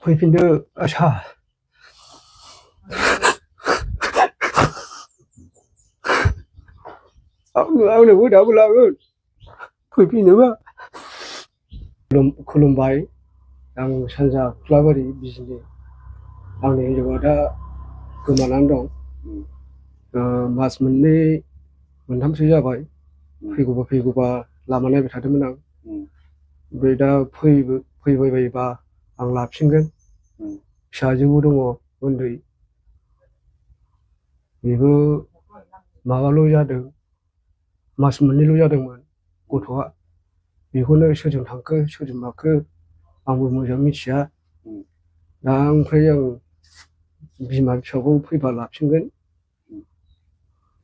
फैफिनदो आसा आंनोबो दाबो लागोन फैफिनोबा खुलुमबाय आं सानजा खुख्लाबारि बिजनि आंनि हिनजावा दा गोमानानै दं मास मोननै मोनथामसो जाबाय फैगौबा लामा नायबाय थादोंमोन आं ओमफ्राय दा फैबायबायोबा आं लाफिनगोन फिसाजोबो दङ उन्दै बेबो माबाल' जादों मास मोननैल' जादोंमोन गथ'आ बेखौनो सोरजों थांखो सोरजों माखो आंबो मोजां मिथिया दा ओमफ्राय आं बिमा फिसाखौ फैबा लाफिनगोन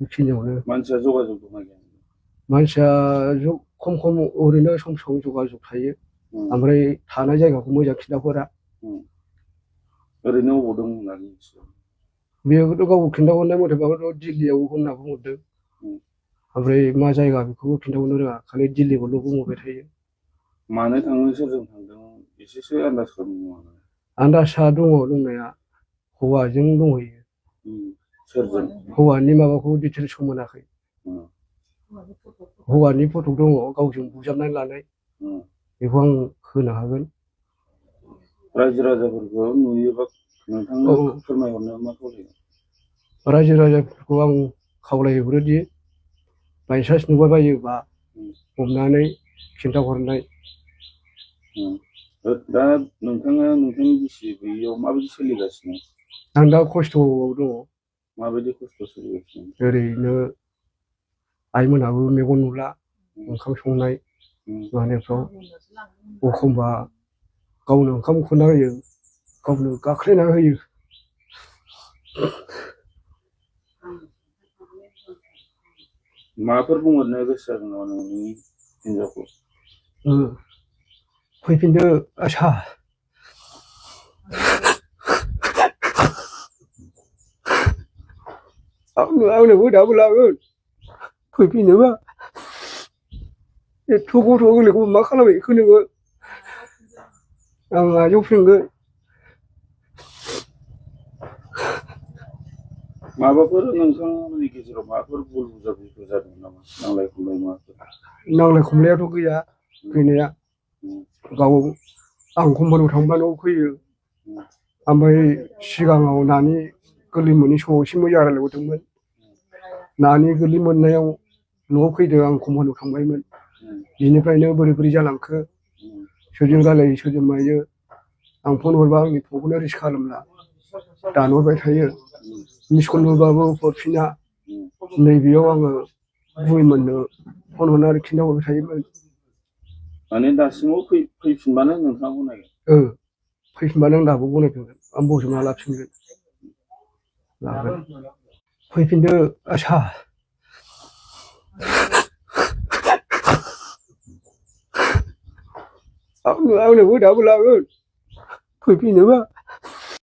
बेखिनियावनो मानसिया जगाजग दंना गैया मानसिया खम ओरैनो सम सम जगाजग थायो ओमफ्राय थानाय जायगाखौ मोजां खिन्थाहरा ओरैनो अबाव दं होननानै मिथियो बेखौथ' गावबो खिन्थाहरनाय मथेबाथ' दिल्लीयाव होनना बुंहरदों ओमफ्राय मा जायगा बेखौबो खिन्थाहरनो रोङा खालि दिल्लीखौल' बुंहरबाय थायो मानो थाङो सोरजों थांदों एसेसो आन्दाज खालामनो नङा आन्दाजआ दङ दंनाया हौवाजों दंहैयो सोरजों हौवानि माबाखौ डिटेल्सखौ मोनाखै हौवानि फट' दङ गावजों बुजाबनानै लानाय बेखौ आं होनो हागोन रायजो राजाफोरखौ नुयोबा नोंथांनो फोरमायहरनो मा खावलायो रायजो राजाफोरखौ आं खावलायहरोदि बायसान्स नुबाय बायोबा हमनानै खिन्थाहरनाय दा नोंथाङा नोंथांनि बिसि गैयियाव माबायदि सोलिगासिनो आं दा खस्थ'आव दङ माबायदि खस्थ' सोलिगासिनो ओरैनो आइमोनहाबो मेगन नुला ओंखाम संनाय मानायफ्राव एखमबा गावनो ओंखाम खुरना होयो गावनो गाख्लायना होयो माबाफोर बुंहरनो गोसो जादों नामा नोंनि हिनजावखौ फैफिनदो आसा आंनोबो दाबो लागोन फैफिनोबा एथ' गथ' गोरलैखौ मा खालामो बेखौ नोङो आं आजावफिनगोन माबाफोर नोंथांमोननि गेजेराव माबाफोर भुल बुजाबुजिफोर जादों नामा नांलाय खमलाय माबाफोर नांलाय खमलायाथ' गैया गैनाया गाव आं कम्पानियाव थांबा न'आव फैयो ओमफ्राय सिगाङाव नानि गोरलै मोननै समाव एसे मोजां रायज्लायहरदोंमोन नानि गोरलै मोननायाव न'आव फैदों आं कम्पानियाव थांबायमोन बिनिफ्रायनो बोरै जालांखो सोरजों रायलायो सोरजों मायो आं फन हरबा आंनि फनखौनो रिसिभ खालामला दानहरबाय थायो मिस कल हरबाबो हरफिना नैबेयाव आङो बुंमोननो फन हरनानै खिन्थाहरबाय थायोमोन माने दासिमाव फैफिनबानो नोंथाङा गनायगोन फैफिनबानो आं दाबो गनायफिनगोन आं बजबना लाफिनगोन लागोन फैफिनदो आसा आंनोबो दाबो लागोन फैफिनोबा